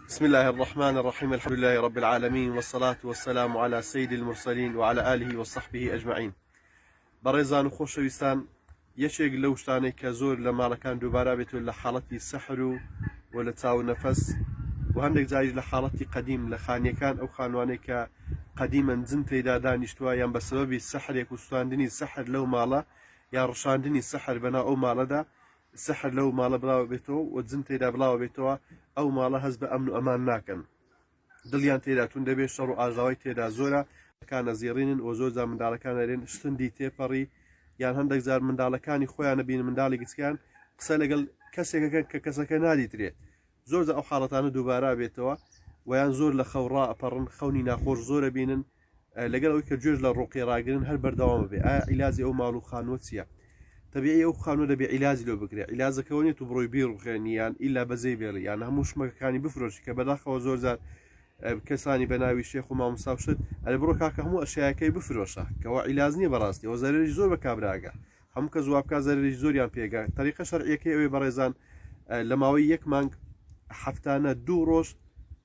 بسم الله الرحمن الرحيم. الحمد لله رب العالمين والصلاة والسلام على سيد المرسلين وعلى آله وصحبه أجمعين. بريزان خوشويستان یەکێک لەو شتانەی کە زۆر لە ماڵەکان دووبارە بێتەوە لە حاڵەتی سەحر و لە چاو نەفەس و هەندێک جاریش لە حاڵەتی قەدیم لە خانیەکان ئەو خانوانەی کە قەدیمەن جن تێدا دانیشتووە یان بە سەبەبی سەحرێک و سوتاندنی سەحر لەو ماڵە یان ڕشاندنی سەحر بەناو ئەو ماڵەدا سەحر لەو ماڵە بڵاو بێتەوە و جن تێدا بڵاو بێتەوە ئەو ماڵە هەست بە ئەمن و ئەمان ناکەن، دڵیان تێدا تون دەبێت، شەڕ و ئاژاوی تێدا زۆرە، کانە زیێڕینن و زۆر جار منداڵەکان ئەرێن شتندی تێپەڕی یان هەندێک جار منداڵەکانی خۆیان نەبین منداڵی گچکیان قسە لەگەڵ کەسێکەکەن کە کەسەکە نادیترێت، زۆر ئەو حاڵەتانە دووبارە بێتەوە و یان زۆر لە خەوڕا ئەپەڕن، خەونی ناخۆش زۆرە بینن لەگەڵ ئەوی کە گوێژ لە ڕوقی ڕاگرن هەر بەردەوامە بێ. ئایا عیلازی ئەو ماڵ و خانووە چییە؟ تەبیعی ئەو خانووە دەبێ عیلازی لێ بکرێت، عیلازەکەەوە نێت و بڕۆی بیڕوخێنی یان ئیلا بەجێ بێڵی یان هەموو شمەکەکانی بفرۆشی کە بەداخەوە زۆر جار کەسانی بە ناوی شێخ و مامۆستا شت ئەلێ بڕۆ کاکە هەموو ئەشیاکەی بفرۆشە کەەوە عیلاز نییە بەڕاستی ئەوە زەرری زۆر بە کابراگە، هەموو کە زوابکە زەرری زۆریان پێگا. تەریقە شەرعیەکەی ئەوەی بەڕێزان لە ماوەی یەک مانگ هەفتانە 2 ڕۆژ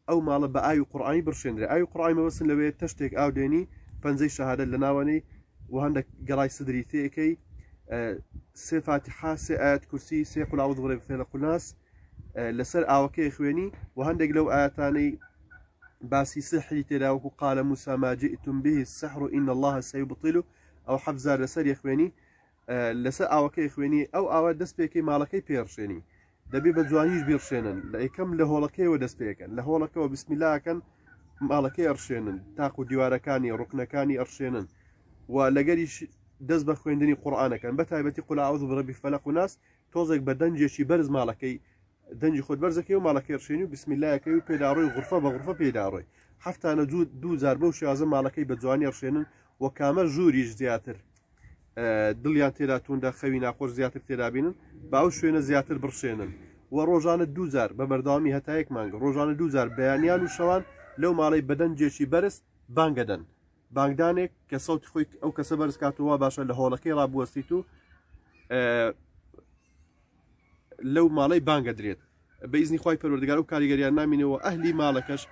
ئەو ماڵە بە ئاوی قورئانی بڕشێنرێ. ئاوی قورئانی مەبەستن لەوێت تەشتێک ئاو دێنی پەنجەی شەهادەت لە ناوەنەی و هەندێک گەڵای سدری تێەکەی، 3 فاتحە، 3 ئاەت کورسی، 3 قول ئاعوذ بربی الفەلەق والناس لەسەر ئاوەکەی خوێنی و هەندێک لەو ئاەتانەی باسی سحری تێدا وەکو قال موسى ما جئتم به السحر إن الله سيبطله ئەو حەفزار لەسەر یەخوێنی لەسەر ئاوەکەی خوێنی ئەو ئاوە دەست پێکەی ماڵەکەی پێڕشێنی دەبێ بە جوانیش بیڕشێنن، لە یەکەم لە هۆڵەکەیەوە دەست پێکەن، لە هۆڵەکەەوە بسمیلاکەن ماڵەکەی ئەڕشێنن تاکو دیوارەکانی ڕوکنەکانی ئەڕشێنن و لەگەریش دەست بە خوێندنی قورئانەکەن بە تایبەتی قول ئاعوذ بربی الفەلەق والناس تۆزێک بە دەنجێکی بەرز ماڵەکەی دەنجی خۆت بەرزەکەی و ماڵەکەی ڕشێنی و بسمیلایەکەی و پێداڕۆی غورفە بە غورفە پێداڕۆی هەفتانە 2 جار بەو شێوازە ماڵەکەی بە جوانی ڕشێنن و کامە ژووریش زیاتر دڵیان تێدا توندە خەوی ناخۆش زیاتر تێدا بینن با ئەو شوێنە زیاتر بڕشێنن و ڕۆژانە 2 جار بە بەردەوامی هەتا یەک مانگ ڕۆژانە 2 جار بەیانیان و شەوان لەو ماڵەی بەدەنجێکی بەرز بانگەدەن، بانگدانێک کە سەوتی خۆی ئەو کەسە بەرز کاتوە باشە لە هۆڵەکەی ڕابوەستیت و لەو ماڵەی بانگەدرێت بە ئیزنی خوای پەروەردگار و کاریگەریان نامینەوە ئەهلی ماڵەکەش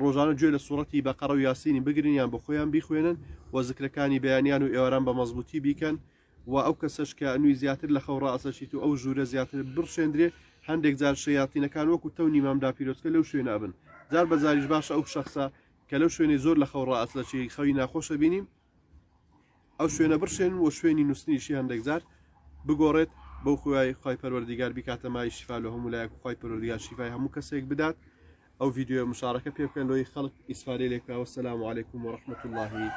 ڕۆژانە گوێ لە سوڕەتی بەقەرە و یاسینی بگرنیان بە خۆیان بیخوێنن و ذکرەکانی بەیانیان و ئێواران بە مەزبوطی بیکەن و ئەو کەسەش کە نووی زیاتر لە خەوڕا ئەسەشیت و ئەو ژوورە زیاتر بڕشێندرێ هەندێک جار شەیاتینەکان وەکو تەونی مامدا پیرۆزکە لەو شوێنە بن جار بەجاریش باشە ئەو شەخصە کە لەو شوێنی زۆر لە خەوڕا ئەسلەچی خەوی ناخۆشە بینیم ئەو شوێنە بڕشێن و شوێنی نووسنیشی هەندێک جار بگۆڕێت بەو خوای خی پەروەردگار بیکاتە مای شیفا لە هەموو لایەک خی پەروەردگار شیفای هەموو کەسێک بدات. ئەو ڤیددیۆ مشارەکە پێ بکەن لۆی خەڵک ئیسفادەی لێکاوە. سەلام عەلەیکوم وەڕەحمەتوڵڵاهی